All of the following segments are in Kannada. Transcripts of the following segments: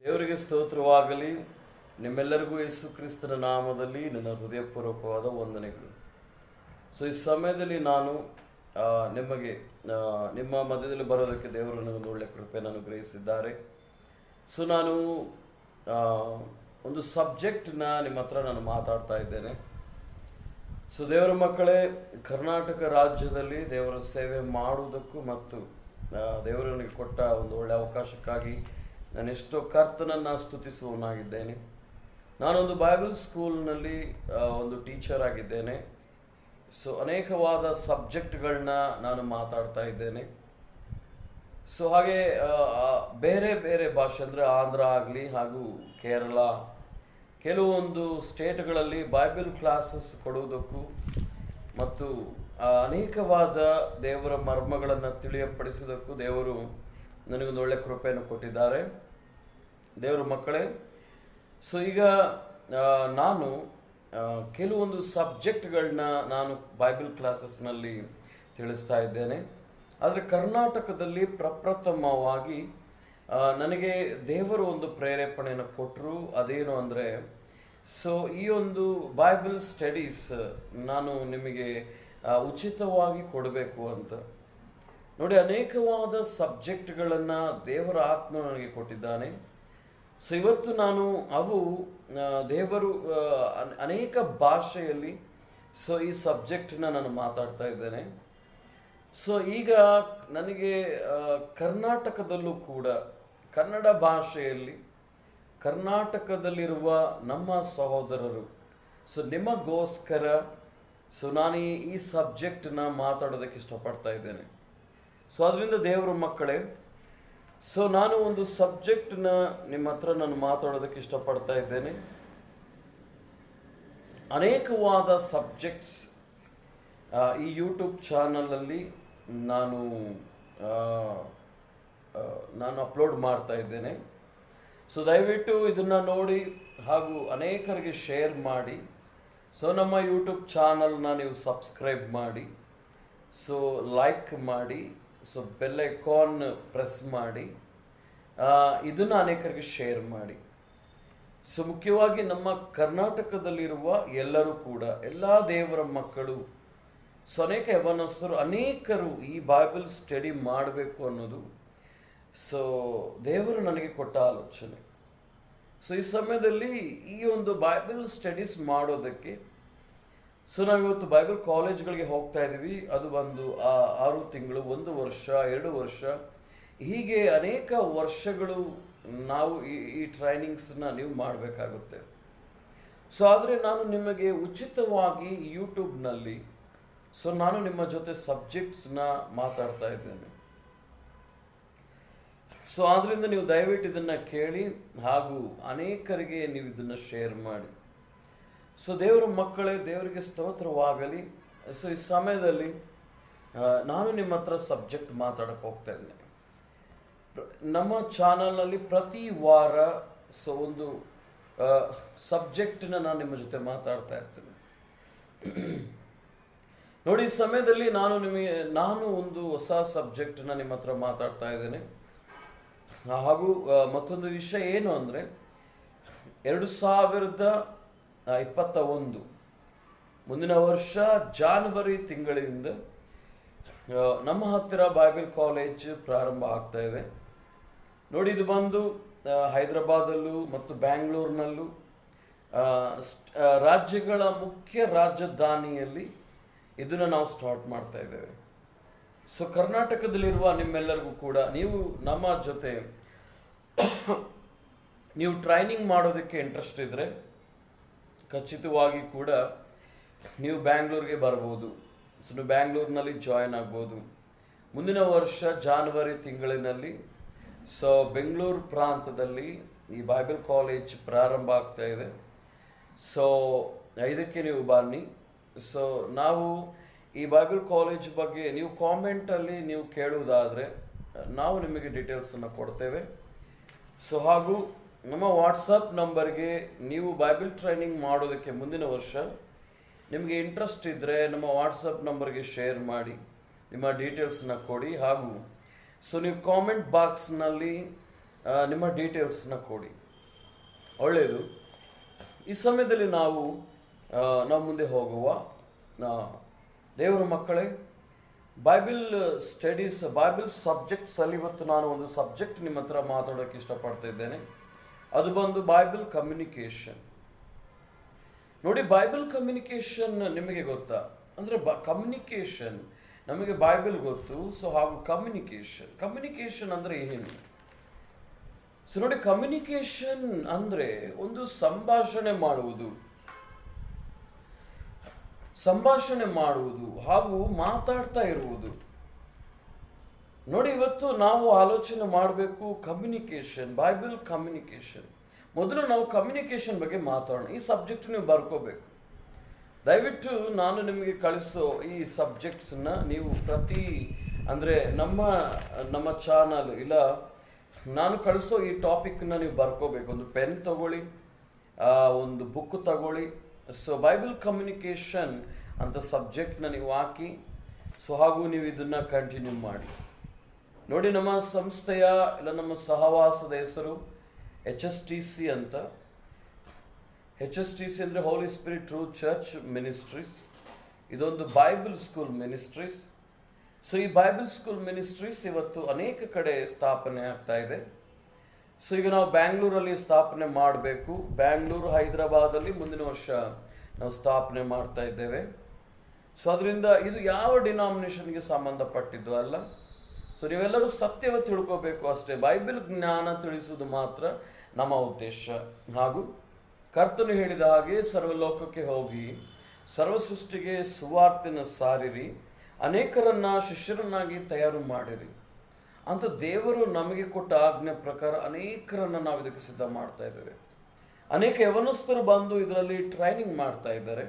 ದೇವರಿಗೆ ಸ್ತೋತ್ರವಾಗಲಿ. ನಿಮ್ಮೆಲ್ಲರಿಗೂ ಯೇಸು ಕ್ರಿಸ್ತನ ನಾಮದಲ್ಲಿ ನನ್ನ ಹೃದಯಪೂರ್ವಕವಾದ ವಂದನೆಗಳು. ಈ ಸಮಯದಲ್ಲಿ ನಾನು ನಿಮಗೆ ನಿಮ್ಮ ಮಧ್ಯದಲ್ಲಿ ಬರೋದಕ್ಕೆ ದೇವರು ನನಗೊಂದು ಒಳ್ಳೆಯ ಕೃಪೆಯನ್ನು ಅನುಗ್ರಹಿಸಿದ್ದಾರೆ. ನಾನು ಒಂದು ಸಬ್ಜೆಕ್ಟ್ನ ನಿಮ್ಮ ಹತ್ರ ನಾನು ಮಾತಾಡ್ತಾ ಇದ್ದೇನೆ. ದೇವರ ಮಕ್ಕಳೇ, ಕರ್ನಾಟಕ ರಾಜ್ಯದಲ್ಲಿ ದೇವರ ಸೇವೆ ಮಾಡುವುದಕ್ಕೂ ಮತ್ತು ದೇವರು ನನಗೆ ಕೊಟ್ಟ ಒಂದು ಒಳ್ಳೆಯ ಅವಕಾಶಕ್ಕಾಗಿ ನಾನು ಎಷ್ಟೋ ಕರ್ತನನ್ನು ಸ್ತುತಿಸುವವನಾಗಿದ್ದೇನೆ. ನಾನೊಂದು ಬೈಬಲ್ ಸ್ಕೂಲ್ನಲ್ಲಿ ಒಂದು ಟೀಚರ್ ಆಗಿದ್ದೇನೆ. ಅನೇಕವಾದ ಸಬ್ಜೆಕ್ಟ್ಗಳನ್ನ ನಾನು ಮಾತಾಡ್ತಾ ಇದ್ದೇನೆ. ಹಾಗೆ ಬೇರೆ ಬೇರೆ ಭಾಷೆ ಅಂದರೆ ಆಂಧ್ರ ಆಗಲಿ ಹಾಗೂ ಕೇರಳ, ಕೆಲವೊಂದು ಸ್ಟೇಟ್ಗಳಲ್ಲಿ ಬೈಬಲ್ ಕ್ಲಾಸಸ್ ಕೊಡುವುದಕ್ಕೂ ಮತ್ತು ಅನೇಕವಾದ ದೇವರ ಮರ್ಮಗಳನ್ನು ತಿಳಿಯಪಡಿಸುವುದಕ್ಕೂ ದೇವರು ನನಗೊಂದು ಒಳ್ಳೆಯ ಕೃಪೆಯನ್ನು ಕೊಟ್ಟಿದ್ದಾರೆ. ದೇವರ ಮಕ್ಕಳೇ, ಈಗ ನಾನು ಕೆಲವೊಂದು ಸಬ್ಜೆಕ್ಟ್ಗಳನ್ನ ನಾನು ಬೈಬಲ್ ಕ್ಲಾಸಸ್ನಲ್ಲಿ ತಿಳಿಸ್ತಾ ಇದ್ದೇನೆ. ಆದರೆ ಕರ್ನಾಟಕದಲ್ಲಿ ಪ್ರಪ್ರಥಮವಾಗಿ ನನಗೆ ದೇವರು ಒಂದು ಪ್ರೇರೇಪಣೆಯನ್ನು ಕೊಟ್ಟರು. ಅದೇನು ಅಂದರೆ ಈ ಒಂದು ಬೈಬಲ್ ಸ್ಟಡೀಸ್ ನಾನು ನಿಮಗೆ ಉಚಿತವಾಗಿ ಕೊಡಬೇಕು ಅಂತ. ನೋಡಿ, ಅನೇಕವಾದ ಸಬ್ಜೆಕ್ಟ್ಗಳನ್ನು ದೇವರ ಆತ್ಮ ನನಗೆ ಕೊಟ್ಟಿದ್ದಾನೆ. ಇವತ್ತು ನಾನು ಅವು ದೇವರು ಅನೇಕ ಭಾಷೆಯಲ್ಲಿ ಈ ಸಬ್ಜೆಕ್ಟ್ನ ನಾನು ಮಾತಾಡ್ತಾ ಇದ್ದೇನೆ. ಈಗ ನನಗೆ ಕರ್ನಾಟಕದಲ್ಲೂ ಕೂಡ ಕನ್ನಡ ಭಾಷೆಯಲ್ಲಿ ಕರ್ನಾಟಕದಲ್ಲಿರುವ ನಮ್ಮ ಸಹೋದರರು ನಿಮಗೋಸ್ಕರ ನಾನು ಈ ಸಬ್ಜೆಕ್ಟ್ನ ಮಾತಾಡೋದಕ್ಕೆ ಇಷ್ಟಪಡ್ತಾ ಇದ್ದೇನೆ. ಅದರಿಂದ ದೇವರ ಮಕ್ಕಳೇ, ನಾನು ಒಂದು ಸಬ್ಜೆಕ್ಟ್ನ ನಿಮ್ಮ ಹತ್ರ ನಾನು ಮಾತಾಡೋದಕ್ಕೆ ಇಷ್ಟಪಡ್ತಾ ಇದ್ದೇನೆ. ಅನೇಕವಾದ ಸಬ್ಜೆಕ್ಟ್ಸ್ ಈ ಯೂಟ್ಯೂಬ್ ಚಾನಲಲ್ಲಿ ನಾನು ಅಪ್ಲೋಡ್ ಮಾಡ್ತಾ ಇದ್ದೇನೆ. ದಯವಿಟ್ಟು ಇದನ್ನು ನೋಡಿ ಹಾಗೂ ಅನೇಕರಿಗೆ ಶೇರ್ ಮಾಡಿ. ನಮ್ಮ ಯೂಟ್ಯೂಬ್ ಚಾನಲ್ನ ನೀವು ಸಬ್ಸ್ಕ್ರೈಬ್ ಮಾಡಿ, ಲೈಕ್ ಮಾಡಿ, ಬೆಲ್ ಐಕಾನ್ ಪ್ರೆಸ್ ಮಾಡಿ, ಇದನ್ನು ಅನೇಕರಿಗೆ ಶೇರ್ ಮಾಡಿ. ಮುಖ್ಯವಾಗಿ ನಮ್ಮ ಕರ್ನಾಟಕದಲ್ಲಿರುವ ಎಲ್ಲರೂ ಕೂಡ, ಎಲ್ಲ ದೇವರ ಮಕ್ಕಳು, ಅನೇಕ ಯವನಸ್ಥರು, ಅನೇಕರು ಈ ಬೈಬಲ್ ಸ್ಟಡಿ ಮಾಡಬೇಕು ಅನ್ನೋದು ದೇವರು ನನಗೆ ಕೊಟ್ಟ ಆಲೋಚನೆ. ಈ ಸಮಯದಲ್ಲಿ ಈ ಒಂದು ಬೈಬಲ್ ಸ್ಟಡೀಸ್ ಮಾಡೋದಕ್ಕೆ ನಾವಿವತ್ತು ಬೈಬಲ್ ಕಾಲೇಜ್ಗಳಿಗೆ ಹೋಗ್ತಾ ಇದ್ದೀವಿ. ಅದು ಒಂದು 6 ತಿಂಗಳು, 1 ವರ್ಷ, 2 ವರ್ಷ, ಹೀಗೆ ಅನೇಕ ವರ್ಷಗಳು ನಾವು ಈ ಟ್ರೈನಿಂಗ್ಸ್ನ ನೀವು ಮಾಡಬೇಕಾಗುತ್ತೆ. ಆದರೆ ನಾನು ನಿಮಗೆ ಉಚಿತವಾಗಿ ಯೂಟ್ಯೂಬ್ನಲ್ಲಿ ನಾನು ನಿಮ್ಮ ಜೊತೆ ಸಬ್ಜೆಕ್ಟ್ಸ್ನ ಮಾತಾಡ್ತಾ ಇದ್ದೇನೆ. ಆದ್ದರಿಂದ ನೀವು ದಯವಿಟ್ಟು ಇದನ್ನು ಕೇಳಿ ಹಾಗೂ ಅನೇಕರಿಗೆ ನೀವು ಇದನ್ನು ಶೇರ್ ಮಾಡಿ. ದೇವರ ಮಕ್ಕಳೇ, ದೇವರಿಗೆ ಸ್ತೋತ್ರವಾಗಲಿ. ಈ ಸಮಯದಲ್ಲಿ ನಾನು ನಿಮ್ಮ ಹತ್ರ ಸಬ್ಜೆಕ್ಟ್ ಮಾತಾಡಕ್ಕೆ ಹೋಗ್ತಾ ಇದ್ದೇನೆ. ನಮ್ಮ ಚಾನಲ್ನಲ್ಲಿ ಪ್ರತಿ ವಾರ ಒಂದು ಸಬ್ಜೆಕ್ಟ್ನ ನಾನು ನಿಮ್ಮ ಜೊತೆ ಮಾತಾಡ್ತಾ ಇರ್ತೇನೆ. ನೋಡಿ, ಈ ಸಮಯದಲ್ಲಿ ನಾನು ಒಂದು ಹೊಸ ಸಬ್ಜೆಕ್ಟ್ನ ನಿಮ್ಮ ಹತ್ರ ಮಾತಾಡ್ತಾ ಇದ್ದೇನೆ. ಹಾಗೂ ಮತ್ತೊಂದು ವಿಷಯ ಏನು ಅಂದರೆ 2021 ಮುಂದಿನ ವರ್ಷ ಜಾನ್ವರಿ ತಿಂಗಳಿಂದ ನಮ್ಮ ಹತ್ತಿರ ಬೈಬಲ್ ಕಾಲೇಜ್ ಪ್ರಾರಂಭ ಆಗ್ತಾ ಇದೆ. ನೋಡಿ, ಇದು ಬಂದು ಹೈದರಾಬಾದಲ್ಲೂ ಮತ್ತು ಬ್ಯಾಂಗ್ಳೂರಿನಲ್ಲೂ ರಾಜ್ಯಗಳ ಮುಖ್ಯ ರಾಜಧಾನಿಯಲ್ಲಿ ಇದನ್ನು ನಾವು ಸ್ಟಾರ್ಟ್ ಮಾಡ್ತಾ ಇದ್ದೇವೆ. ಕರ್ನಾಟಕದಲ್ಲಿರುವ ನಿಮ್ಮೆಲ್ಲರಿಗೂ ಕೂಡ ನೀವು ನಮ್ಮ ಜೊತೆ ನೀವು ಟ್ರೈನಿಂಗ್ ಮಾಡೋದಕ್ಕೆ ಇಂಟ್ರೆಸ್ಟ್ ಇದ್ದರೆ ಖಚಿತವಾಗಿ ಕೂಡ ನೀವು ಬ್ಯಾಂಗ್ಳೂರಿಗೆ ಬರ್ಬೋದು. ನೀವು ಬ್ಯಾಂಗ್ಳೂರಿನಲ್ಲಿ ಜಾಯಿನ್ ಆಗ್ಬೋದು. ಮುಂದಿನ ವರ್ಷ ಜಾನ್ವರಿ ತಿಂಗಳಿನಲ್ಲಿ ಬೆಂಗಳೂರು ಪ್ರಾಂತದಲ್ಲಿ ಈ ಬೈಬಲ್ ಕಾಲೇಜ್ ಪ್ರಾರಂಭ ಆಗ್ತಾ ಇದೆ. ಇದಕ್ಕೆ ನೀವು ಬನ್ನಿ. ನಾವು ಈ ಬೈಬಲ್ ಕಾಲೇಜ್ ಬಗ್ಗೆ ನೀವು ಕಾಮೆಂಟಲ್ಲಿ ನೀವು ಕೇಳುವುದಾದರೆ ನಾವು ನಿಮಗೆ ಡೀಟೇಲ್ಸನ್ನು ಕೊಡ್ತೇವೆ. ಹಾಗೂ ನಮ್ಮ ವಾಟ್ಸಪ್ ನಂಬರ್ಗೆ ನೀವು ಬೈಬಲ್ ಟ್ರೈನಿಂಗ್ ಮಾಡೋದಕ್ಕೆ ಮುಂದಿನ ವರ್ಷ ನಿಮಗೆ ಇಂಟ್ರೆಸ್ಟ್ ಇದ್ದರೆ ನಮ್ಮ ವಾಟ್ಸಪ್ ನಂಬರ್ಗೆ ಶೇರ್ ಮಾಡಿ, ನಿಮ್ಮ ಡೀಟೇಲ್ಸನ್ನ ಕೊಡಿ. ಹಾಗೂ ನೀವು ಕಾಮೆಂಟ್ ಬಾಕ್ಸ್ನಲ್ಲಿ ನಿಮ್ಮ ಡೀಟೇಲ್ಸ್ನ ಕೊಡಿ. ಒಳ್ಳೆಯದು. ಈ ಸಮಯದಲ್ಲಿ ನಾವು ಮುಂದೆ ಹೋಗುವ ದೇವರ ಮಕ್ಕಳೇ, ಬೈಬಲ್ ಸ್ಟಡೀಸ್, ಬೈಬಲ್ ಸಬ್ಜೆಕ್ಟ್ಸಲ್ಲಿ ಇವತ್ತು ನಾನು ಒಂದು ಸಬ್ಜೆಕ್ಟ್ ನಿಮ್ಮ ಹತ್ರ ಮಾತಾಡೋಕ್ಕೆ ಇಷ್ಟಪಡ್ತಾ ಇದ್ದೇನೆ. ಅದು ಬಂದು ಬೈಬಲ್ ಕಮ್ಯುನಿಕೇಷನ್. ನೋಡಿ, ಬೈಬಲ್ ಕಮ್ಯುನಿಕೇಷನ್ ನಿಮಗೆ ಗೊತ್ತಾ? ಅಂದರೆ ಕಮ್ಯುನಿಕೇಷನ್ ನಮಗೆ ಬೈಬಲ್ ಗೊತ್ತು. ಸೊ ಹಾಗೂ ಕಮ್ಯುನಿಕೇಷನ್ ಅಂದರೆ ಏನು? ಸೊ ನೋಡಿ, ಕಮ್ಯುನಿಕೇಷನ್ ಅಂದರೆ ಒಂದು ಸಂಭಾಷಣೆ ಮಾಡುವುದು ಹಾಗೂ ಮಾತಾಡ್ತಾ ಇರುವುದು. ನೋಡಿ, ಇವತ್ತು ನಾವು ಆಲೋಚನೆ ಮಾಡಬೇಕು ಕಮ್ಯುನಿಕೇಷನ್, ಬೈಬಲ್ ಕಮ್ಯುನಿಕೇಷನ್. ಮೊದಲು ನಾವು ಕಮ್ಯುನಿಕೇಷನ್ ಬಗ್ಗೆ ಮಾತಾಡೋಣ. ಈ ಸಬ್ಜೆಕ್ಟ್ ನೀವು ಬರ್ಕೋಬೇಕು. ದಯವಿಟ್ಟು ನಾನು ನಿಮಗೆ ಕಳಿಸೋ ಈ ಸಬ್ಜೆಕ್ಟ್ಸನ್ನ ನೀವು ಅಂದರೆ ನಮ್ಮ ಚಾನಲ್ ಇಲ್ಲ ನಾನು ಕಳಿಸೋ ಈ ಟಾಪಿಕ್ನ ನೀವು ಬರ್ಕೋಬೇಕು. ಒಂದು ಪೆನ್ ತಗೊಳ್ಳಿ, ಒಂದು ಬುಕ್ ತಗೊಳ್ಳಿ. ಸೊ ಬೈಬಲ್ ಕಮ್ಯುನಿಕೇಷನ್ ಅಂತ ಸಬ್ಜೆಕ್ಟ್ನ ನೀವು ಹಾಕಿ, ಸೊ ಹಾಗೂ ನೀವು ಇದನ್ನು ಕಂಟಿನ್ಯೂ ಮಾಡಿ. ನೋಡಿ, ನಮ್ಮ ಸಂಸ್ಥೆಯ ಇಲ್ಲ ನಮ್ಮ ಸಹವಾಸದ ಹೆಸರು HSTC ಅಂತ. HSTC ಅಂದರೆ ಹೋಲಿ ಸ್ಪಿರಿಟ್ ಟ್ರೂತ್ ಚರ್ಚ್ ಮಿನಿಸ್ಟ್ರೀಸ್. ಇದೊಂದು ಬೈಬಲ್ ಸ್ಕೂಲ್ ಮಿನಿಸ್ಟ್ರೀಸ್. ಸೊ ಈ ಬೈಬಲ್ ಸ್ಕೂಲ್ ಮಿನಿಸ್ಟ್ರೀಸ್ ಇವತ್ತು ಅನೇಕ ಕಡೆ ಸ್ಥಾಪನೆ ಆಗ್ತಾ ಇದೆ. ಸೊ ಈಗ ನಾವು ಬ್ಯಾಂಗ್ಳೂರಲ್ಲಿ ಸ್ಥಾಪನೆ ಮಾಡಬೇಕು. ಬ್ಯಾಂಗ್ಳೂರು, ಹೈದರಾಬಾದಲ್ಲಿ ಮುಂದಿನ ವರ್ಷ ನಾವು ಸ್ಥಾಪನೆ ಮಾಡ್ತಾ ಇದ್ದೇವೆ. ಸೊ ಅದರಿಂದ ಇದು ಯಾವ ಡಿನಾಮಿನೇಷನ್ಗೆ ಸಂಬಂಧಪಟ್ಟಿದ್ದು ಅಲ್ಲ. ಸೊ ನೀವೆಲ್ಲರೂ ಸತ್ಯವ ತಿಳ್ಕೋಬೇಕು ಅಷ್ಟೇ. ಬೈಬಲ್ ಜ್ಞಾನ ತಿಳಿಸುವುದು ಮಾತ್ರ ನಮ್ಮ ಉದ್ದೇಶ. ಹಾಗೂ ಕರ್ತನು ಹೇಳಿದ ಹಾಗೆ ಸರ್ವಲೋಕಕ್ಕೆ ಹೋಗಿ ಸರ್ವ ಸೃಷ್ಟಿಗೆ ಸುವಾರ್ತೆನ ಸಾರಿರಿ, ಅನೇಕರನ್ನ ಶಿಷ್ಯರನ್ನಾಗಿ ತಯಾರು ಮಾಡಿರಿ ಅಂತ ದೇವರು ನಮಗೆ ಕೊಟ್ಟ ಆಜ್ಞೆ ಪ್ರಕಾರ ಅನೇಕರನ್ನು ನಾವು ಇದಕ್ಕೆ ಸಿದ್ಧ ಮಾಡ್ತಾ ಇದ್ದೇವೆ. ಅನೇಕ ಯವನಸ್ಥರು ಬಂದು ಇದರಲ್ಲಿ ಟ್ರೈನಿಂಗ್ ಮಾಡ್ತಾ ಇದ್ದಾರೆ.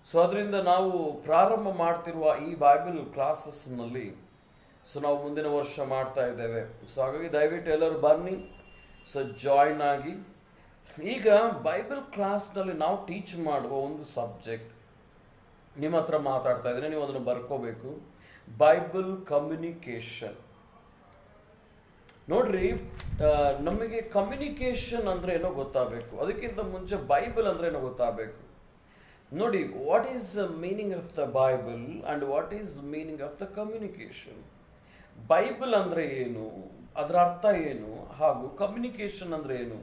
ಸೊ ಅದರಿಂದ ನಾವು ಪ್ರಾರಂಭ ಮಾಡ್ತಿರುವ ಈ ಬೈಬಲ್ ಕ್ಲಾಸಸ್ನಲ್ಲಿ ಸೊ ನಾವು ಮುಂದಿನ ವರ್ಷ ಮಾಡ್ತಾ ಇದ್ದೇವೆ. ಸೊ ಹಾಗಾಗಿ ದಯವಿಟ್ಟು ಎಲ್ಲರೂ ಬನ್ನಿ, ಸೊ ಜಾಯಿನ್ ಆಗಿ. ಈಗ ಬೈಬಲ್ ಕ್ಲಾಸ್ನಲ್ಲಿ ನಾವು ಟೀಚ್ ಮಾಡುವ ಒಂದು ಸಬ್ಜೆಕ್ಟ್ ನಿಮ್ಮ ಹತ್ರ ಮಾತಾಡ್ತಾ ಇದ್ದೇನೆ, ನೀವು ಅದನ್ನು ಬರ್ಕೋಬೇಕು. Bible communication. ನೋಡ್ರಿ, ನಮಗೆ ಕಮ್ಯುನಿಕೇಷನ್ ಅಂದ್ರೆ ಏನೋ ಗೊತ್ತಾಗಬೇಕು. ಅದಕ್ಕಿಂತ ಮುಂಚೆ ಬೈಬಲ್ ಅಂದ್ರೆ ಏನೋ ಗೊತ್ತಾಗಬೇಕು. ನೋಡಿ, what is meaning of the Bible and what is meaning of the communication. Bible ಅಂದ್ರೆ ಏನು, ಅದರ ಅರ್ಥ ಏನು, ಹಾಗೂ ಕಮ್ಯುನಿಕೇಷನ್ ಅಂದ್ರೆ ಏನು,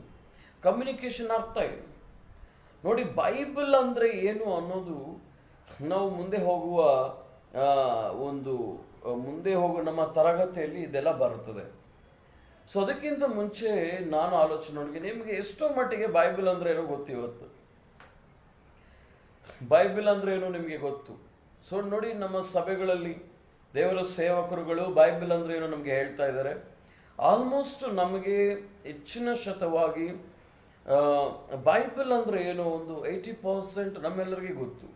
ಕಮ್ಯುನಿಕೇಷನ್ ಅರ್ಥ ಏನು. ನೋಡಿ, ಬೈಬಲ್ ಅಂದ್ರೆ ಏನು ಅನ್ನೋದು ನಾವು ಮುಂದೆ ಹೋಗುವ ನಮ್ಮ ತರಗತಿಯಲ್ಲಿ ಇದೆಲ್ಲ ಬರುತ್ತದೆ. ಸೊ ಅದಕ್ಕಿಂತ ಮುಂಚೆ ನಾನು ಆಲೋಚನೆ ನೋಡಿ, ನಿಮಗೆ ಎಷ್ಟೋ ಮಟ್ಟಿಗೆ ಬೈಬಲ್ ಅಂದ್ರೆ ಏನೋ ಗೊತ್ತು. ಇವತ್ತು ಬೈಬಲ್ ಅಂದ್ರೆ ಏನು ನಿಮಗೆ ಗೊತ್ತು. ಸೊ ನೋಡಿ, ನಮ್ಮ ಸಭೆಗಳಲ್ಲಿ ದೇವರ ಸೇವಕರುಗಳು ಬೈಬಲ್ ಅಂದ್ರೆ ಏನೋ ನಮಗೆ ಹೇಳ್ತಾ ಇದ್ದಾರೆ. ಆಲ್ಮೋಸ್ಟ್ ನಮಗೆ ಹೆಚ್ಚಿನ ಶತವಾಗಿ ಬೈಬಲ್ ಅಂದ್ರೆ ಏನು ಒಂದು 80% ನಮ್ಮೆಲ್ಲರಿಗೆ ಗೊತ್ತು.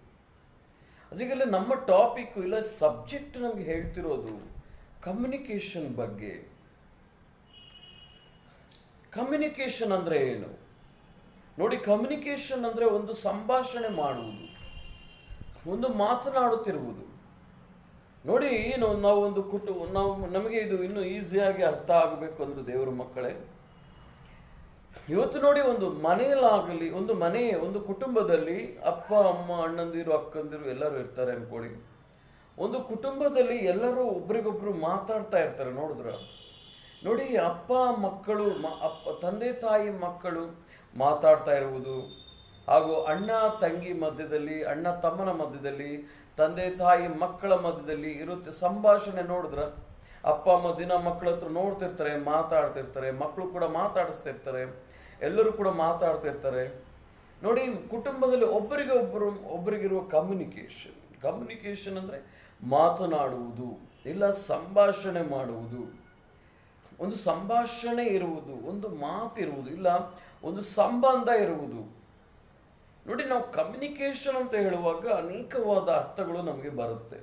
ಅದಕ್ಕೆಲ್ಲ ನಮ್ಮ ಟಾಪಿಕ್ ಇಲ್ಲ ಸಬ್ಜೆಕ್ಟ್ ನಮಗೆ ಹೇಳ್ತಿರೋದು ಕಮ್ಯುನಿಕೇಷನ್ ಬಗ್ಗೆ. ಕಮ್ಯುನಿಕೇಷನ್ ಅಂದ್ರೆ ಏನು ನೋಡಿ, ಕಮ್ಯುನಿಕೇಷನ್ ಅಂದ್ರೆ ಒಂದು ಸಂಭಾಷಣೆ ಮಾಡುವುದು, ಒಂದು ಮಾತನಾಡುತ್ತಿರುವುದು. ನೋಡಿ, ನಮಗೆ ಇದು ಇನ್ನೂ ಈಸಿಯಾಗಿ ಅರ್ಥ ಆಗಬೇಕು ಅಂದ್ರೆ ದೇವರ ಮಕ್ಕಳೇ, ಇವತ್ತು ನೋಡಿ, ಒಂದು ಮನೆಯಲ್ಲಾಗಲಿ, ಒಂದು ಕುಟುಂಬದಲ್ಲಿ ಅಪ್ಪ ಅಮ್ಮ ಅಣ್ಣಂದಿರು ಅಕ್ಕಂದಿರು ಎಲ್ಲರೂ ಇರ್ತಾರೆ ಅನ್ಕೊಳ್ಳಿ. ಒಂದು ಕುಟುಂಬದಲ್ಲಿ ಎಲ್ಲರೂ ಒಬ್ರಿಗೊಬ್ರು ಮಾತಾಡ್ತಾ ಇರ್ತಾರೆ. ನೋಡಿ, ಅಪ್ಪ ಮಕ್ಕಳು, ತಂದೆ ತಾಯಿ ಮಕ್ಕಳು ಮಾತಾಡ್ತಾ ಇರುವುದು, ಹಾಗೂ ಅಣ್ಣ ತಂಗಿ ಮಧ್ಯದಲ್ಲಿ, ಅಣ್ಣ ತಮ್ಮನ ಮಧ್ಯದಲ್ಲಿ, ತಂದೆ ತಾಯಿ ಮಕ್ಕಳ ಮಧ್ಯದಲ್ಲಿ ಇರುತ್ತೆ ಸಂಭಾಷಣೆ. ಅಪ್ಪ ಅಮ್ಮ ದಿನ ಮಕ್ಕಳ ಹತ್ರ ನೋಡ್ತಿರ್ತಾರೆ, ಮಾತಾಡ್ತಿರ್ತಾರೆ, ಮಕ್ಕಳು ಕೂಡ ಮಾತಾಡಿಸ್ತಿರ್ತಾರೆ, ಎಲ್ಲರೂ ಕೂಡ ಮಾತಾಡ್ತಿರ್ತಾರೆ. ನೋಡಿ, ಕುಟುಂಬದಲ್ಲಿ ಒಬ್ಬರಿಗಿರುವ ಕಮ್ಯುನಿಕೇಷನ್ ಅಂದ್ರೆ ಮಾತನಾಡುವುದು, ಇಲ್ಲ ಸಂಭಾಷಣೆ ಮಾಡುವುದು, ಒಂದು ಸಂಭಾಷಣೆ ಇರುವುದು, ಒಂದು ಮಾತಿರುವುದು, ಇಲ್ಲ ಒಂದು ಸಂಬಂಧ ಇರುವುದು. ನೋಡಿ, ನಾವು ಕಮ್ಯುನಿಕೇಷನ್ ಅಂತ ಹೇಳುವಾಗ ಅನೇಕವಾದ ಅರ್ಥಗಳು ನಮಗೆ ಬರುತ್ತೆ.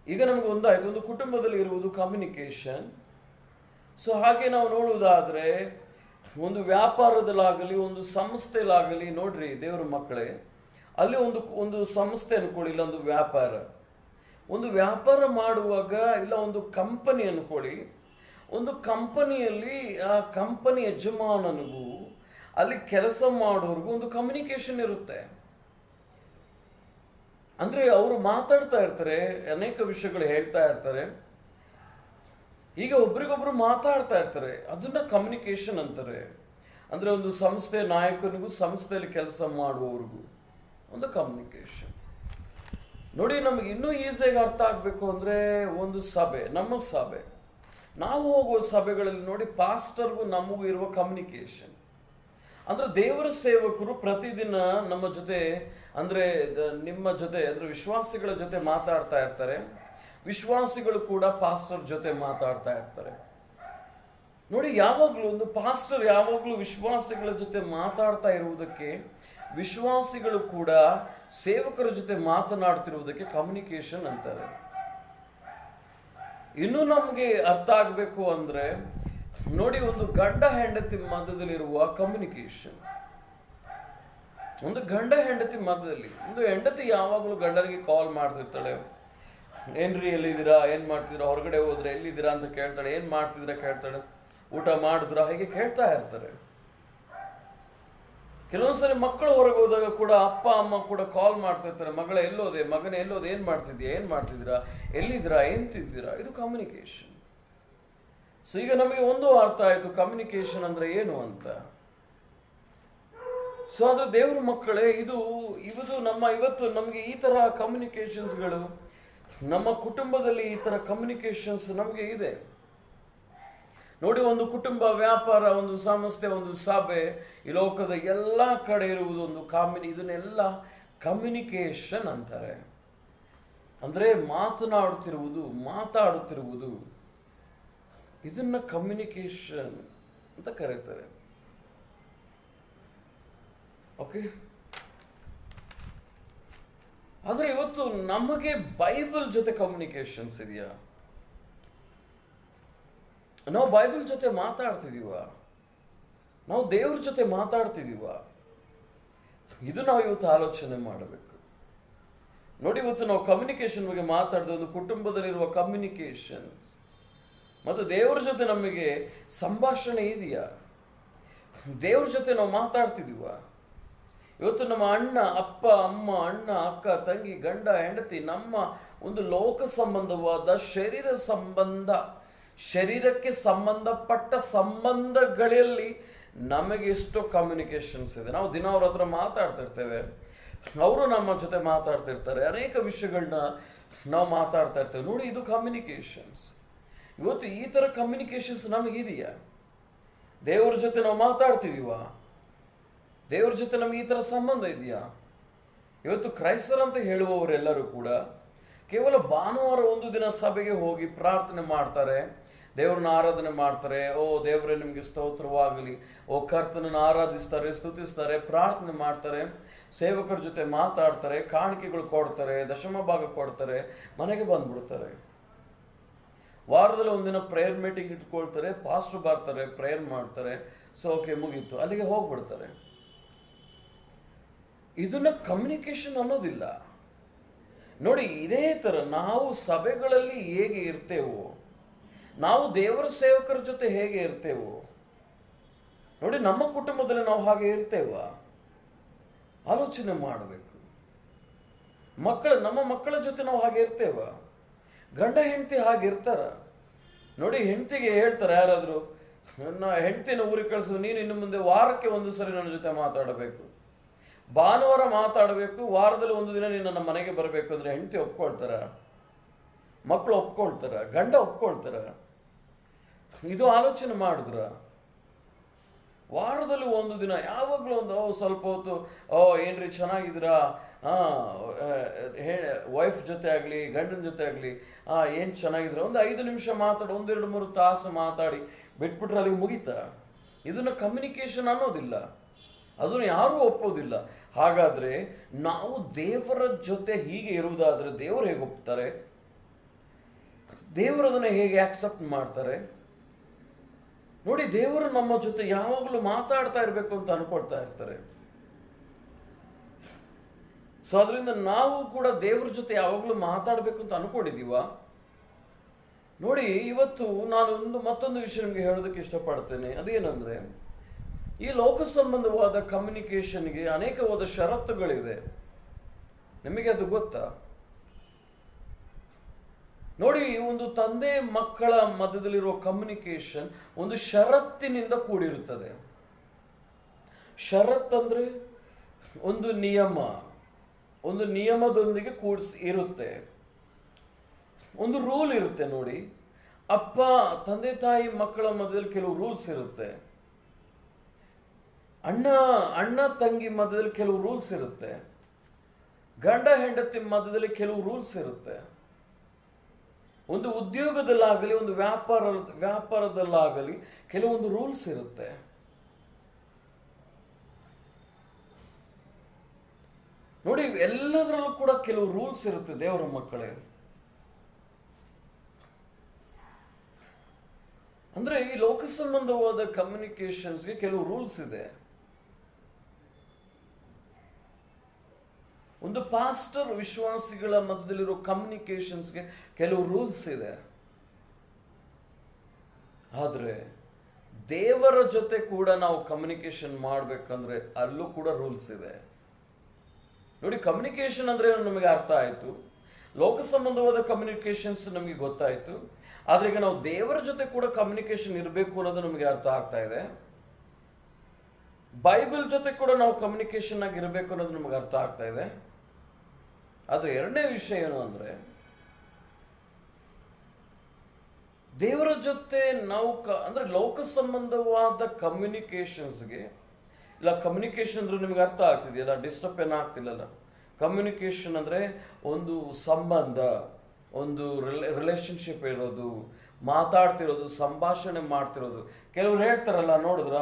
ಈಗ ನಮಗೆ ಒಂದಾಯ್ತು, ಒಂದು ಕುಟುಂಬದಲ್ಲಿ ಇರುವುದು ಕಮ್ಯುನಿಕೇಷನ್. ಸೊ ಹಾಗೆ ನಾವು ನೋಡುವುದಾದ್ರೆ ಒಂದು ವ್ಯಾಪಾರದಲ್ಲಾಗಲಿ, ಒಂದು ಸಂಸ್ಥೆಲಾಗಲಿ, ನೋಡ್ರಿ ದೇವರ ಮಕ್ಕಳೇ, ಅಲ್ಲಿ ಒಂದು ಸಂಸ್ಥೆ ಅನ್ಕೊಳ್ಳಿ, ಇಲ್ಲ ಒಂದು ವ್ಯಾಪಾರ. ಒಂದು ವ್ಯಾಪಾರ ಮಾಡುವಾಗ, ಇಲ್ಲ ಒಂದು ಕಂಪನಿ ಅನ್ಕೊಳ್ಳಿ, ಒಂದು ಕಂಪನಿಯಲ್ಲಿ ಆ ಕಂಪನಿ ಯಜಮಾನನಿಗೂ ಅಲ್ಲಿ ಕೆಲಸ ಮಾಡೋರ್ಗೂ ಒಂದು ಕಮ್ಯುನಿಕೇಶನ್ ಇರುತ್ತೆ. ಅಂದ್ರೆ ಅವರು ಮಾತಾಡ್ತಾ ಇರ್ತಾರೆ, ಅನೇಕ ವಿಷಯಗಳು ಹೇಳ್ತಾ ಇರ್ತಾರೆ, ಈಗ ಒಬ್ರಿಗೊಬ್ರು ಮಾತಾಡ್ತಾ ಇರ್ತಾರೆ, ಅದನ್ನ ಕಮ್ಯುನಿಕೇಶನ್ ಅಂತಾರೆ. ಅಂದ್ರೆ ಒಂದು ಸಂಸ್ಥೆ ನಾಯಕನಿಗೂ ಸಂಸ್ಥೆಯಲ್ಲಿ ಕೆಲಸ ಮಾಡುವವರಿಗೂ ಒಂದು ಕಮ್ಯುನಿಕೇಶನ್. ನೋಡಿ, ನಮ್ಗೆ ಇನ್ನೂ ಈಸಿಯಾಗಿ ಅರ್ಥ ಆಗ್ಬೇಕು ಅಂದ್ರೆ, ಒಂದು ಸಭೆ, ನಮ್ಮ ಸಭೆ, ನಾವು ಹೋಗುವ ಸಭೆಗಳಲ್ಲಿ ನೋಡಿ, ಪಾಸ್ಟರ್ಗೂ ನಮಗೂ ಇರುವ ಕಮ್ಯುನಿಕೇಶನ್ ಅಂದ್ರೆ ದೇವರ ಸೇವಕರು ಪ್ರತಿದಿನ ನಮ್ಮ ಜೊತೆ, ಅಂದ್ರೆ ನಿಮ್ಮ ಜೊತೆ, ಅಂದ್ರೆ ವಿಶ್ವಾಸಿಗಳ ಜೊತೆ ಮಾತಾಡ್ತಾ ಇರ್ತಾರೆ, ವಿಶ್ವಾಸಿಗಳು ಕೂಡ ಪಾಸ್ಟರ್ ಜೊತೆ ಮಾತಾಡ್ತಾ ಇರ್ತಾರೆ. ನೋಡಿ, ಯಾವಾಗಲೂ ಒಂದು ಪಾಸ್ಟರ್ ಯಾವಾಗಲೂ ವಿಶ್ವಾಸಿಗಳ ಜೊತೆ ಮಾತಾಡ್ತಾ ಇರುವುದಕ್ಕೆ, ವಿಶ್ವಾಸಿಗಳು ಕೂಡ ಸೇವಕರ ಜೊತೆ ಮಾತನಾಡ್ತಿರುವುದಕ್ಕೆ ಕಮ್ಯುನಿಕೇಶನ್ ಅಂತಾರೆ. ಇನ್ನು ನಮಗೆ ಅರ್ಥ ಆಗಬೇಕು ಅಂದ್ರೆ ನೋಡಿ, ಒಂದು ಗಂಡ ಹೆಂಡತಿ ಮಧ್ಯದಲ್ಲಿರುವ ಕಮ್ಯುನಿಕೇಶನ್, ಒಂದು ಗಂಡ ಹೆಂಡತಿ ಮಧ್ಯದಲ್ಲಿ, ಒಂದು ಹೆಂಡತಿ ಯಾವಾಗಲೂ ಗಂಡನಿಗೆ ಕಾಲ್ ಮಾಡ್ತಿರ್ತಾಳೆ, ಏನ್ರಿ ಎಲ್ಲಿದ್ದೀರಾ, ಏನ್ ಮಾಡ್ತಿದ್ದೀರಾ, ಹೊರಗಡೆ ಹೋದ್ರೆ ಎಲ್ಲಿದ್ದೀರಾ ಅಂತ ಕೇಳ್ತಾಳೆ, ಏನ್ ಮಾಡ್ತಿದ್ದೀರಾ ಕೇಳ್ತಾಳೆ, ಊಟ ಮಾಡಿದ್ರ, ಹೀಗೆ ಕೇಳ್ತಾ ಇರ್ತಾರೆ. ಕೆಲವೊಂದ್ಸರಿ ಮಕ್ಕಳು ಹೊರಗೆ ಹೋದಾಗ ಕೂಡ ಅಪ್ಪ ಅಮ್ಮ ಕೂಡ ಕಾಲ್ ಮಾಡ್ತಿರ್ತಾರೆ, ಮಗಳ ಎಲ್ಲೋದೆ, ಮಗನೇ ಎಲ್ಲೋದೆ, ಏನ್ ಮಾಡ್ತಿದ್ದೀರಾ, ಎಲ್ಲಿದ್ದೀರಾ, ಏನ್ ತಿಂತೀರಾ. ಇದು ಕಮ್ಯುನಿಕೇಶನ್. ಸೊ ಈಗ ನಮಗೆ ಒಂದು ಅರ್ಥ ಆಯ್ತು ಕಮ್ಯುನಿಕೇಶನ್ ಅಂದ್ರೆ ಏನು ಅಂತ. ಸೊ ಆದ್ರೆ ದೇವ್ರ ಮಕ್ಕಳೇ, ಇದು ಇವತ್ತು ನಮಗೆ ಈ ತರ ಕಮ್ಯುನಿಕೇಶನ್ಸ್ಗಳು, ನಮ್ಮ ಕುಟುಂಬದಲ್ಲಿ ಈ ತರ ಕಮ್ಯುನಿಕೇಶನ್ಸ್ ನಮಗೆ ಇದೆ. ನೋಡಿ, ಒಂದು ಕುಟುಂಬ, ವ್ಯಾಪಾರ, ಒಂದು ಸಂಸ್ಥೆ, ಒಂದು ಸಭೆ, ಈ ಲೋಕದ ಎಲ್ಲ ಕಡೆ ಇರುವುದು ಒಂದು ಇದನ್ನೆಲ್ಲ ಕಮ್ಯುನಿಕೇಶನ್ ಅಂತಾರೆ. ಅಂದ್ರೆ ಮಾತಾಡುತ್ತಿರುವುದು, ಇದನ್ನ ಕಮ್ಯುನಿಕೇಶನ್ ಅಂತ ಕರೀತಾರೆ. ಓಕೆ, ಆದ್ರೆ ಇವತ್ತು ನಮಗೆ ಬೈಬಲ್ ಜೊತೆ ಕಮ್ಯುನಿಕೇಶನ್ಸ್ ಇದೆಯಾ? ನಾವು ಬೈಬಲ್ ಜೊತೆ ಮಾತಾಡ್ತಿದೀವ? ನಾವು ದೇವ್ರ ಜೊತೆ ಮಾತಾಡ್ತಿದೀವ? ಇದು ನಾವು ಇವತ್ತು ಆಲೋಚನೆ ಮಾಡಬೇಕು. ನೋಡಿ, ಇವತ್ತು ನಾವು ಕಮ್ಯುನಿಕೇಶನ್ ಬಗ್ಗೆ ಮಾತಾಡಿದ, ಒಂದು ಕುಟುಂಬದಲ್ಲಿರುವ ಕಮ್ಯುನಿಕೇಶನ್ಸ್ ಮತ್ತು ದೇವ್ರ ಜೊತೆ ನಮಗೆ ಸಂಭಾಷಣೆ ಇದೆಯಾ? ದೇವ್ರ ಜೊತೆ ನಾವು ಮಾತಾಡ್ತಿದೀವ? ಇವತ್ತು ನಮ್ಮ ಅಣ್ಣ, ಅಪ್ಪ, ಅಮ್ಮ, ಅಣ್ಣ, ಅಕ್ಕ, ತಂಗಿ, ಗಂಡ, ಹೆಂಡತಿ, ನಮ್ಮ ಒಂದು ಲೋಕ ಸಂಬಂಧವಾದ ಶರೀರಕ್ಕೆ ಸಂಬಂಧಪಟ್ಟ ಸಂಬಂಧಗಳಲ್ಲಿ ನಮಗೆ ಎಷ್ಟೋ ಕಮ್ಯುನಿಕೇಶನ್ಸ್ ಇದೆ. ನಾವು ದಿನ ಅವ್ರ ಹತ್ರ ಮಾತಾಡ್ತಿರ್ತೇವೆ, ಅವರು ನಮ್ಮ ಜೊತೆ ಮಾತಾಡ್ತಿರ್ತಾರೆ, ಅನೇಕ ವಿಷಯಗಳನ್ನ ನಾವು ಮಾತಾಡ್ತಾ ಇರ್ತೇವೆ. ನೋಡಿ, ಇದು ಕಮ್ಯುನಿಕೇಶನ್ಸ್. ಇವತ್ತು ಈ ತರ ಕಮ್ಯುನಿಕೇಶನ್ಸ್ ನಮಗಿದೆಯಾ? ದೇವ್ರ ಜೊತೆ ನಾವು ಮಾತಾಡ್ತಿದೀವ? ದೇವ್ರ ಜೊತೆ ನಮಗೆ ಈ ತರ ಸಂಬಂಧ ಇದೆಯಾ? ಇವತ್ತು ಕ್ರೈಸ್ತರಂತ ಹೇಳುವವರೆಲ್ಲರೂ ಕೂಡ ಕೇವಲ ಭಾನುವಾರ ಒಂದು ದಿನ ಸಭೆಗೆ ಹೋಗಿ ಪ್ರಾರ್ಥನೆ ಮಾಡ್ತಾರೆ, ದೇವ್ರನ್ನ ಆರಾಧನೆ ಮಾಡ್ತಾರೆ, ಓ ದೇವರೇ ನಿಮಗೆ ಸ್ತೋತ್ರವಾಗಲಿ, ಓ ಕರ್ತನನ್ನು ಆರಾಧಿಸ್ತಾರೆ, ಸ್ತುತಿಸ್ತಾರೆ, ಪ್ರಾರ್ಥನೆ ಮಾಡ್ತಾರೆ, ಸೇವಕರ ಜೊತೆ ಮಾತಾಡ್ತಾರೆ, ಕಾಣಿಕೆಗಳು ಕೊಡ್ತಾರೆ, ದಶಮ ಭಾಗ ಕೊಡ್ತಾರೆ, ಮನೆಗೆ ಬಂದ್ಬಿಡ್ತಾರೆ. ವಾರದಲ್ಲಿ ಒಂದಿನ ಪ್ರೇಯರ್ ಮೀಟಿಂಗ್ ಇಟ್ಕೊಳ್ತಾರೆ, ಪಾಸ್ಟರ್ ಬರ್ತಾರೆ, ಪ್ರೇಯರ್ ಮಾಡ್ತಾರೆ, ಸೊ ಓಕೆ ಮುಗೀತು, ಅಲ್ಲಿಗೆ ಹೋಗ್ಬಿಡ್ತಾರೆ. ಇದನ್ನ ಕಮ್ಯುನಿಕೇಶನ್ ಅನ್ನೋದಿಲ್ಲ. ನೋಡಿ, ಇದೇ ತರ ನಾವು ಸಭೆಗಳಲ್ಲಿ ಹೇಗೆ ಇರ್ತೇವೋ, ನಾವು ದೇವರ ಸೇವಕರ ಜೊತೆ ಹೇಗೆ ಇರ್ತೇವೋ, ನೋಡಿ ನಮ್ಮ ಕುಟುಂಬದಲ್ಲಿ ನಾವು ಹಾಗೆ ಇರ್ತೇವ? ಆಲೋಚನೆ ಮಾಡಬೇಕು. ನಮ್ಮ ಮಕ್ಕಳ ಜೊತೆ ನಾವು ಹಾಗೆ ಇರ್ತೇವ? ಗಂಡ ಹೆಂಡತಿ ಹಾಗೆ ಇರ್ತಾರ? ನೋಡಿ, ಹೆಂಡತಿಗೆ ಹೇಳ್ತಾರೆ ಯಾರಾದ್ರು, ನನ್ನ ಹೆಂಡತಿನ ಊರಿಗೆ ಕಳಿಸು, ನೀನು ಇನ್ನು ಮುಂದೆ ವಾರಕ್ಕೆ ಒಂದು ಸರಿ ನನ್ನ ಜೊತೆ ಮಾತಾಡಬೇಕು, ಭಾನುವಾರ ಮಾತಾಡಬೇಕು, ವಾರದಲ್ಲಿ ಒಂದು ದಿನ ನೀನು ನನ್ನ ಮನೆಗೆ ಬರಬೇಕು ಅಂದ್ರೆ ಹೆಂಡತಿ ಒಪ್ಕೊಳ್ತಾರ? ಮಕ್ಕಳು ಒಪ್ಕೊಳ್ತಾರ? ಗಂಡ ಒಪ್ಕೊಳ್ತಾರ? ಇದು ಆಲೋಚನೆ ಮಾಡಿದ್ರ? ವಾರದಲ್ಲಿ ಒಂದು ದಿನ ಯಾವಾಗಲೂ ಒಂದು ಸ್ವಲ್ಪ ಹೊತ್ತು, ಏನ್ರಿ ಚೆನ್ನಾಗಿದ್ದೀರಾ, ವೈಫ್ ಜೊತೆ ಆಗಲಿ ಗಂಡನ ಜೊತೆ ಆಗಲಿ, ಏನು ಚೆನ್ನಾಗಿದ್ರ, ಒಂದು 5 ನಿಮಿಷ ಮಾತಾಡಿ, 1-2-3 ತಾಸು ಮಾತಾಡಿ ಬಿಟ್ಬಿಟ್ರೆ ಅಲ್ಲಿಗೆ ಮುಗೀತಾ? ಇದನ್ನ ಕಮ್ಯುನಿಕೇಶನ್ ಅನ್ನೋದಿಲ್ಲ, ಅದನ್ನು ಯಾರೂ ಒಪ್ಪೋದಿಲ್ಲ. ಹಾಗಾದ್ರೆ ನಾವು ದೇವರ ಜೊತೆ ಹೀಗೆ ಇರುವುದಾದ್ರೆ ದೇವರು ಹೇಗೆ ಒಪ್ತಾರೆ? ದೇವರು ಅದನ್ನ ಹೇಗೆ ಆಕ್ಸೆಪ್ಟ್ ಮಾಡ್ತಾರೆ? ನೋಡಿ, ದೇವರು ನಮ್ಮ ಜೊತೆ ಯಾವಾಗಲೂ ಮಾತಾಡ್ತಾ ಇರಬೇಕು ಅಂತ ಅನ್ಕೊಳ್ತಾ ಇರ್ತಾರೆ. ಸೊ ಅದರಿಂದ ನಾವು ಕೂಡ ದೇವ್ರ ಜೊತೆ ಯಾವಾಗಲೂ ಮಾತಾಡಬೇಕು ಅಂತ ಅನ್ಕೊಂಡಿದೀವ? ನೋಡಿ, ಇವತ್ತು ನಾನು ಮತ್ತೊಂದು ವಿಷಯ ನಿಮಗೆ ಹೇಳೋದಕ್ಕೆ ಇಷ್ಟಪಡ್ತೇನೆ. ಅದೇನಂದ್ರೆ, ಈ ಲೋಕ ಸಂಬಂಧವಾದ ಕಮ್ಯುನಿಕೇಶನ್ಗೆ ಅನೇಕವಾದ ಷರತ್ತುಗಳಿವೆ. ನಿಮಗೆ ಅದು ಗೊತ್ತಾ? ನೋಡಿ, ಒಂದು ತಂದೆ ಮಕ್ಕಳ ಮಧ್ಯದಲ್ಲಿರುವ ಕಮ್ಯುನಿಕೇಶನ್ ಒಂದು ಷರತ್ತಿನಿಂದ ಕೂಡಿರುತ್ತದೆ. ಷರತ್ತಂದ್ರೆ ಒಂದು ನಿಯಮ, ಒಂದು ನಿಯಮದೊಂದಿಗೆ ಇರುತ್ತೆ, ಒಂದು ರೂಲ್ ಇರುತ್ತೆ. ನೋಡಿ, ತಂದೆ ತಾಯಿ ಮಕ್ಕಳ ಮಧ್ಯದಲ್ಲಿ ಕೆಲವು ರೂಲ್ಸ್ ಇರುತ್ತೆ, ಅಣ್ಣ ತಂಗಿ ಮಧ್ಯದಲ್ಲಿ ಕೆಲವು ರೂಲ್ಸ್ ಇರುತ್ತೆ, ಗಂಡ ಹೆಂಡತಿ ಮಧ್ಯದಲ್ಲಿ ಕೆಲವು ರೂಲ್ಸ್ ಇರುತ್ತೆ, ಒಂದು ಉದ್ಯೋಗದಲ್ಲಾಗಲಿ ಒಂದು ವ್ಯಾಪಾರದಲ್ಲಾಗಲಿ ಕೆಲವೊಂದು ರೂಲ್ಸ್ ಇರುತ್ತೆ. ನೋಡಿ, ಎಲ್ಲದರಲ್ಲೂ ಕೂಡ ಕೆಲವು ರೂಲ್ಸ್ ಇರುತ್ತೆ ದೇವರ ಮಕ್ಕಳೇ. ಅಂದ್ರೆ ಈ ಲೋಕ ಸಂಬಂಧವಾದ ಕಮ್ಯುನಿಕೇಶನ್ಸ್ಗೆ ಕೆಲವು ರೂಲ್ಸ್ ಇದೆ. ಒಂದು ಪಾಸ್ಟರ್ ವಿಶ್ವಾಸಿಗಳ ಮಧ್ಯದಲ್ಲಿರೋ ಕಮ್ಯುನಿಕೇಶನ್ಸ್ಗೆ ಕೆಲವು ರೂಲ್ಸ್ ಇದೆ. ಆದ್ರೆ ದೇವರ ಜೊತೆ ಕೂಡ ನಾವು ಕಮ್ಯುನಿಕೇಶನ್ ಮಾಡ್ಬೇಕಂದ್ರೆ ಅಲ್ಲೂ ಕೂಡ ರೂಲ್ಸ್ ಇದೆ. ನೋಡಿ, ಕಮ್ಯುನಿಕೇಶನ್ ಅಂದ್ರೆ ನಮಗೆ ಅರ್ಥ ಆಯ್ತು, ಲೋಕ ಸಂಬಂಧವಾದ ಕಮ್ಯುನಿಕೇಶನ್ಸ್ ನಮಗೆ ಗೊತ್ತಾಯ್ತು. ಆದ್ರೆ ಈಗ ನಾವು ದೇವರ ಜೊತೆ ಕೂಡ ಕಮ್ಯುನಿಕೇಶನ್ ಇರಬೇಕು ಅನ್ನೋದು ನಮಗೆ ಅರ್ಥ ಆಗ್ತಾ ಇದೆ. ಬೈಬಲ್ ಜೊತೆ ಕೂಡ ನಾವು ಕಮ್ಯುನಿಕೇಶನ್ ಆಗಿ ಇರಬೇಕು ಅನ್ನೋದು ನಮಗೆ ಅರ್ಥ ಆಗ್ತಾ ಇದೆ. ಆದ್ರೆ ಎರಡನೇ ವಿಷಯ ಏನು ಅಂದ್ರೆ, ದೇವರ ಜೊತೆ ನಾವು ಅಂದ್ರೆ ಲೋಕ ಸಂಬಂಧವಾದ ಕಮ್ಯುನಿಕೇಶನ್ಸ್ಗೆ ಇಲ್ಲ, ಕಮ್ಯುನಿಕೇಶನ್ ಅಂದ್ರೆ ನಿಮ್ಗೆ ಅರ್ಥ ಆಗ್ತಿದೆಯಲ್ಲ, ಡಿಸ್ಟರ್ಬ್ ಏನಾಗ್ತಿಲ್ಲಲ್ಲ. ಕಮ್ಯುನಿಕೇಶನ್ ಅಂದ್ರೆ ಒಂದು ಸಂಬಂಧ, ಒಂದು ರಿಲೇಶನ್ಶಿಪ್ ಇರೋದು, ಮಾತಾಡ್ತಿರೋದು, ಸಂಭಾಷಣೆ ಮಾಡ್ತಿರೋದು. ಕೆಲವ್ರು ಹೇಳ್ತಾರಲ್ಲ, ನೋಡಿದ್ರ,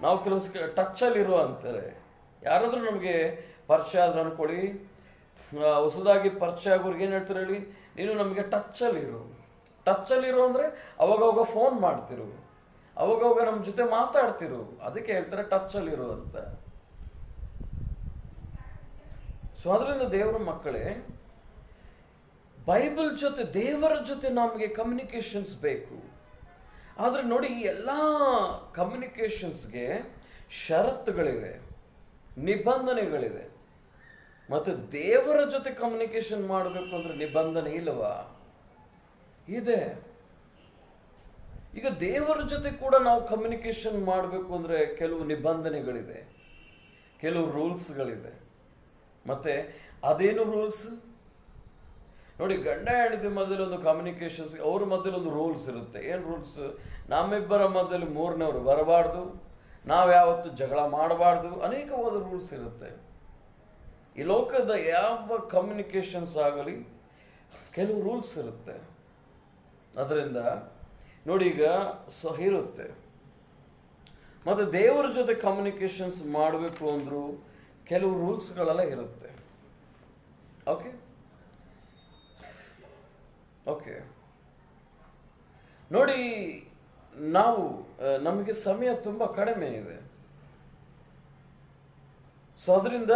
ನಾವು ಕೆಲವು ಟಚ್ಚಲ್ಲಿ ಇರೋ ಅಂತಾರೆ. ಯಾರಾದ್ರೂ ನಮಗೆ ಪರಿಚಯ ಆದ್ರೆ ಅನ್ಕೊಳ್ಳಿ, ಹೊಸದಾಗಿ ಪರಿಚಯ ಆಗೋರ್ಗೆ ಏನು ಹೇಳ್ತಾರೆ ಹೇಳಿ, ನೀನು ನಮಗೆ ಟಚ್ಚಲ್ಲಿರು ಅಂದರೆ ಅವಾಗವಾಗ ಫೋನ್ ಮಾಡ್ತಿರು, ಅವಾಗವಾಗ ನಮ್ಮ ಜೊತೆ ಮಾತಾಡ್ತಿರು, ಅದಕ್ಕೆ ಹೇಳ್ತಾರೆ ಟಚ್ಚಲ್ಲಿರು ಅಂತ. ಸೊ ಅದರಿಂದ ದೇವರ ಮಕ್ಕಳೇ, ಬೈಬಲ್ ಜೊತೆ ದೇವರ ಜೊತೆ ನಮಗೆ ಕಮ್ಯುನಿಕೇಶನ್ಸ್ ಬೇಕು. ಆದರೆ ನೋಡಿ, ಈ ಎಲ್ಲ ಕಮ್ಯುನಿಕೇಶನ್ಸ್ಗೆ ಷರತ್ತುಗಳಿವೆ, ನಿಬಂಧನೆಗಳಿವೆ. ಮತ್ತು ದೇವರ ಜೊತೆ ಕಮ್ಯುನಿಕೇಶನ್ ಮಾಡಬೇಕು ಅಂದ್ರೆ ನಿಬಂಧನೆ ಇಲ್ಲವಾ? ಇದೆ. ಈಗ ದೇವರ ಜೊತೆ ಕೂಡ ನಾವು ಕಮ್ಯುನಿಕೇಶನ್ ಮಾಡಬೇಕು ಅಂದ್ರೆ ಕೆಲವು ನಿಬಂಧನೆಗಳಿದೆ, ಕೆಲವು ರೂಲ್ಸ್ಗಳಿದೆ. ಮತ್ತೆ ಅದೇನು ರೂಲ್ಸ್? ನೋಡಿ, ಗಂಡ ಹೆಂಡತಿ ಮಧ್ಯದಲ್ಲಿ ಒಂದು ಕಮ್ಯುನಿಕೇಶನ್ಸ್, ಅವ್ರ ಮಧ್ಯದಲ್ಲಿ ಒಂದು ರೂಲ್ಸ್ ಇರುತ್ತೆ. ಏನು ರೂಲ್ಸ್? ನಮ್ಮಿಬ್ಬರ ಮಧ್ಯದಲ್ಲಿ ಮೂರನೇವರು ಬರಬಾರ್ದು, ನಾವು ಯಾವತ್ತು ಜಗಳ ಮಾಡಬಾರ್ದು, ಅನೇಕವಾದ ರೂಲ್ಸ್ ಇರುತ್ತೆ. ಈ ಲೋಕದ ಯಾವ ಕಮ್ಯುನಿಕೇಶನ್ಸ್ ಆಗಲಿ ಕೆಲವು ರೂಲ್ಸ್ ಇರುತ್ತೆ. ಅದರಿಂದ ನೋಡಿ, ಈಗ ಇರುತ್ತೆ. ಮತ್ತು ದೇವರ ಜೊತೆ ಕಮ್ಯುನಿಕೇಶನ್ಸ್ ಮಾಡಬೇಕು ಅಂದರೂ ಕೆಲವು ರೂಲ್ಸ್ಗಳೆಲ್ಲ ಇರುತ್ತೆ. ಓಕೆ ಓಕೆ ನೋಡಿ, ನಮಗೆ ಸಮಯ ತುಂಬ ಕಡಿಮೆ ಇದೆ. ಸೊ ಅದರಿಂದ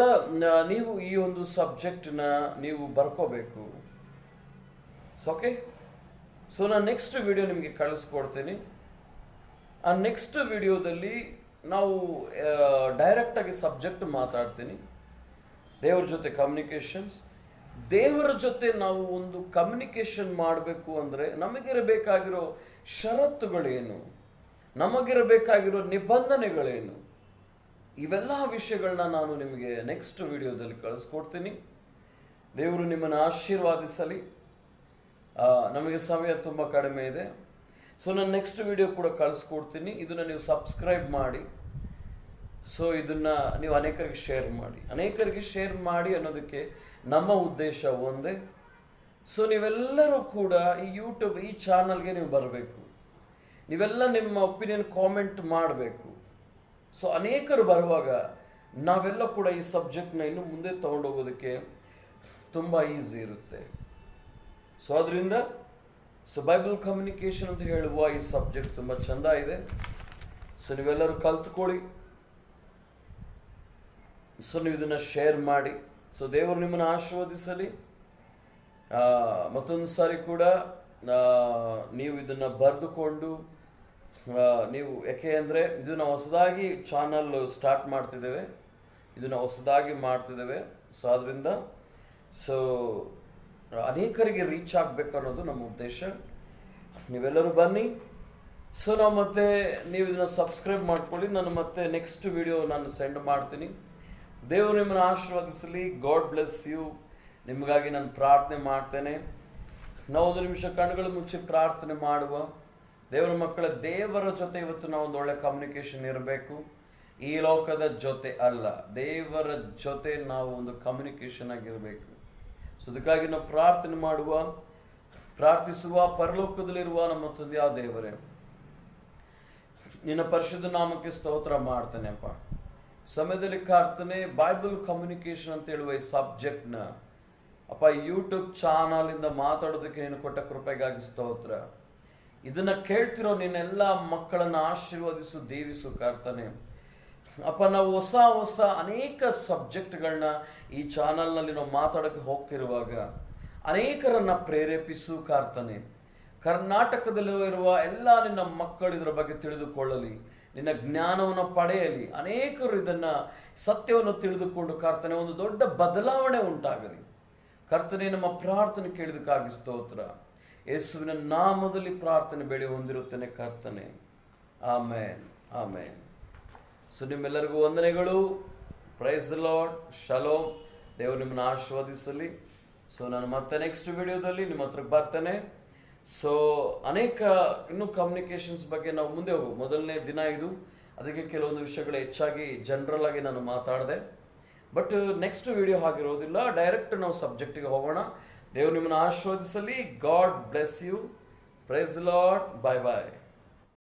ನೀವು ಈ ಒಂದು ಸಬ್ಜೆಕ್ಟ್ನ ನೀವು ಬರ್ಕೋಬೇಕು. ಓಕೆ, ಸೊ ನಾನು ನೆಕ್ಸ್ಟ್ ವಿಡಿಯೋ ನಿಮಗೆ ಕಳಿಸ್ಕೊಡ್ತೀನಿ. ಆ ನೆಕ್ಸ್ಟ್ ವಿಡಿಯೋದಲ್ಲಿ ನಾವು ಡೈರೆಕ್ಟಾಗಿ ಸಬ್ಜೆಕ್ಟ್ ಮಾತಾಡ್ತೀನಿ, ದೇವರ ಜೊತೆ ಕಮ್ಯುನಿಕೇಶನ್ಸ್. ದೇವರ ಜೊತೆ ನಾವು ಒಂದು ಕಮ್ಯುನಿಕೇಶನ್ ಮಾಡಬೇಕು ಅಂದರೆ ನಮಗಿರಬೇಕಾಗಿರೋ ಷರತ್ತುಗಳೇನು, ನಮಗಿರಬೇಕಾಗಿರೋ ನಿಬಂಧನೆಗಳೇನು, ಇವೆಲ್ಲ ವಿಷಯಗಳನ್ನ ನಾನು ನಿಮಗೆ ನೆಕ್ಸ್ಟ್ ವಿಡಿಯೋದಲ್ಲಿ ಕಳಿಸ್ಕೊಡ್ತೀನಿ. ದೇವರು ನಿಮ್ಮನ್ನು ಆಶೀರ್ವಾದಿಸಲಿ. ನಮಗೆ ಸಮಯ ತುಂಬ ಕಡಿಮೆ ಇದೆ. ಸೊ ನಾನು ನೆಕ್ಸ್ಟ್ ವಿಡಿಯೋ ಕೂಡ ಕಳಿಸ್ಕೊಡ್ತೀನಿ. ಇದನ್ನು ನೀವು ಸಬ್ಸ್ಕ್ರೈಬ್ ಮಾಡಿ. ಸೊ ಇದನ್ನು ನೀವು ಅನೇಕರಿಗೆ ಶೇರ್ ಮಾಡಿ ಅನ್ನೋದಕ್ಕೆ ನಮ್ಮ ಉದ್ದೇಶ ಒಂದೇ. ಸೊ ನೀವೆಲ್ಲರೂ ಕೂಡ ಈ ಯೂಟ್ಯೂಬ್ ಈ ಚಾನಲ್ಗೆ ನೀವು ಬರಬೇಕು. ನೀವೆಲ್ಲ ನಿಮ್ಮ ಒಪಿನಿಯನ್ ಕಾಮೆಂಟ್ ಮಾಡಬೇಕು. ಸೊ ಅನೇಕರು ಬರುವಾಗ ನಾವೆಲ್ಲ ಕೂಡ ಈ ಸಬ್ಜೆಕ್ಟ್ನ ಇನ್ನು ಮುಂದೆ ತಗೊಂಡೋಗೋದಕ್ಕೆ ತುಂಬ ಈಸಿ ಇರುತ್ತೆ. ಸೊ ಅದರಿಂದ ಬೈಬಲ್ ಕಮ್ಯುನಿಕೇಶನ್ ಅಂತ ಹೇಳುವ ಈ ಸಬ್ಜೆಕ್ಟ್ ತುಂಬ ಚೆಂದ ಇದೆ. ಸೊ ನೀವೆಲ್ಲರೂ ಕಲ್ತ್ಕೊಳ್ಳಿ. ಸೊ ನೀವು ಇದನ್ನು ಶೇರ್ ಮಾಡಿ. ಸೊ ದೇವರು ನಿಮ್ಮನ್ನು ಆಶೀರ್ವದಿಸಲಿ. ಮತ್ತೊಂದು ಸಾರಿ ಕೂಡ ನೀವು ಇದನ್ನು ಬರೆದುಕೊಂಡು ನೀವು, ಯಾಕೆ ಅಂದರೆ ಇದು ನಾವು ಹೊಸದಾಗಿ ಚಾನಲ್ ಸ್ಟಾರ್ಟ್ ಮಾಡ್ತಿದ್ದೇವೆ, ಇದನ್ನು ಹೊಸದಾಗಿ ಮಾಡ್ತಿದ್ದೇವೆ. ಸೊ ಆದ್ದರಿಂದ ಅನೇಕರಿಗೆ ರೀಚ್ ಆಗಬೇಕು ಅನ್ನೋದು ನಮ್ಮ ಉದ್ದೇಶ. ನೀವೆಲ್ಲರೂ ಬನ್ನಿ. ಸೊ ನಾವು ಮತ್ತೆ ನೀವು ಇದನ್ನು ಸಬ್ಸ್ಕ್ರೈಬ್ ಮಾಡ್ಕೊಳ್ಳಿ. ನಾನು ಮತ್ತೆ ನೆಕ್ಸ್ಟ್ ವಿಡಿಯೋ ನಾನು ಸೆಂಡ್ ಮಾಡ್ತೀನಿ. ದೇವರು ನಿಮ್ಮನ್ನು ಆಶೀರ್ವದಿಸಲಿ. God bless you. ನಿಮಗಾಗಿ ನಾನು ಪ್ರಾರ್ಥನೆ ಮಾಡ್ತೇನೆ. ನಾವು ಒಂದು ನಿಮಿಷ ಕಣ್ಣುಗಳು ಮುಚ್ಚಿ ಪ್ರಾರ್ಥನೆ ಮಾಡುವ. ದೇವರ ಮಕ್ಕಳ, ದೇವರ ಜೊತೆ ಇವತ್ತು ನಾವು ಒಂದು ಒಳ್ಳೆ ಕಮ್ಯುನಿಕೇಶನ್ ಇರಬೇಕು. ಈ ಲೋಕದ ಜೊತೆ ಅಲ್ಲ, ದೇವರ ಜೊತೆ ನಾವು ಒಂದು ಕಮ್ಯುನಿಕೇಶನ್ ಆಗಿರಬೇಕು. ಸೊ ಅದಕ್ಕಾಗಿ ನಾವು ಪ್ರಾರ್ಥನೆ ಮಾಡುವ, ಪ್ರಾರ್ಥಿಸುವ. ಪರಲೋಕದಲ್ಲಿರುವ ನಮ್ಮ ತಂದೆಯಾದ ದೇವರೇ, ನಿನ್ನ ಪರಿಶುದ್ಧ ನಾಮಕ್ಕೆ ಸ್ತೋತ್ರ ಮಾಡ್ತೇನೆ ಅಪ್ಪ. ಸಮಯದಲ್ಲಿ ಕರ್ತನೆ, ಬೈಬಲ್ ಕಮ್ಯುನಿಕೇಶನ್ ಅಂತ ಹೇಳುವ ಈ ಸಬ್ಜೆಕ್ಟ್ನ ಅಪ್ಪ ಯೂಟ್ಯೂಬ್ ಚಾನಲಿಂದ ಮಾತಾಡೋದಕ್ಕೆ ನೀನು ಕೊಟ್ಟ ಕೃಪೆಗಾಗಿ ಸ್ತೋತ್ರ. ಇದನ್ನು ಕೇಳ್ತಿರೋ ನಿನ್ನೆಲ್ಲ ಮಕ್ಕಳನ್ನು ಆಶೀರ್ವದಿಸು, ದೀವಿಸು ಕರ್ತನೆ. ಅಪ್ಪ ನಾವು ಹೊಸ ಅನೇಕ ಸಬ್ಜೆಕ್ಟ್ಗಳನ್ನ ಈ ಚಾನಲ್ನಲ್ಲಿ ನಾವು ಮಾತಾಡೋಕ್ಕೆ ಹೋಗ್ತಿರುವಾಗ ಅನೇಕರನ್ನ ಪ್ರೇರೇಪಿಸು ಕರ್ತನೆ. ಕರ್ನಾಟಕದಲ್ಲಿರುವ ಎಲ್ಲ ನಿನ್ನ ಮಕ್ಕಳು ಇದರ ಬಗ್ಗೆ ತಿಳಿದುಕೊಳ್ಳಲಿ, ನಿನ್ನ ಜ್ಞಾನವನ್ನು ಪಡೆಯಲಿ. ಅನೇಕರು ಇದನ್ನು ಸತ್ಯವನ್ನು ತಿಳಿದುಕೊಂಡು ಕರ್ತನೆ ಒಂದು ದೊಡ್ಡ ಬದಲಾವಣೆ ಉಂಟಾಗಲಿ. ಕರ್ತನೆ, ನಮ್ಮ ಪ್ರಾರ್ಥನೆ ಕೇಳಿದಕ್ಕಾಗಿ ಸ್ತೋತ್ರ. ಯೇಸುವಿನ ನಾಮದಲ್ಲಿ ಪ್ರಾರ್ಥನೆ ಬೇಡಿ ಹೊಂದಿರುತ್ತೇನೆ ಕರ್ತನೆ. ಆಮೇನ್, ಆಮೇನ್. ಸೊ ನಿಮ್ಮೆಲ್ಲರಿಗೂ ವಂದನೆಗಳು. Price the lord. ಶಲೋಮ್. ದೇವರು ನಿಮ್ಮನ್ನು ಆಶೀರ್ವದಿಸಲಿ. ಸೊ ನಾನು ಮತ್ತೆ ನೆಕ್ಸ್ಟ್ ವಿಡಿಯೋದಲ್ಲಿ ನಿಮ್ಮ ಹತ್ರಕ್ಕೆ ಬರ್ತೇನೆ. ಸೊ ಅನೇಕ ಇನ್ನೂ ಕಮ್ಯುನಿಕೇಷನ್ಸ್ ಬಗ್ಗೆ ನಾವು ಮುಂದೆ ಹೋಗು. ಮೊದಲನೇ ದಿನ ಇದು, ಅದಕ್ಕೆ ಕೆಲವೊಂದು ವಿಷಯಗಳು ಹೆಚ್ಚಾಗಿ ಜನರಲ್ ಆಗಿ ನಾನು ಮಾತಾಡಿದೆ. ಬಟ್ ನೆಕ್ಸ್ಟ್ ವಿಡಿಯೋ ಆಗಿರೋದಿಲ್ಲ, ಡೈರೆಕ್ಟ್ ನಾವು ಸಬ್ಜೆಕ್ಟಿಗೆ ಹೋಗೋಣ. ದೇವರು ನಿಮ್ಮನ್ನು ಆಶೀರ್ವದಿಸಲಿ. God bless you. Praise the Lord. Bye bye.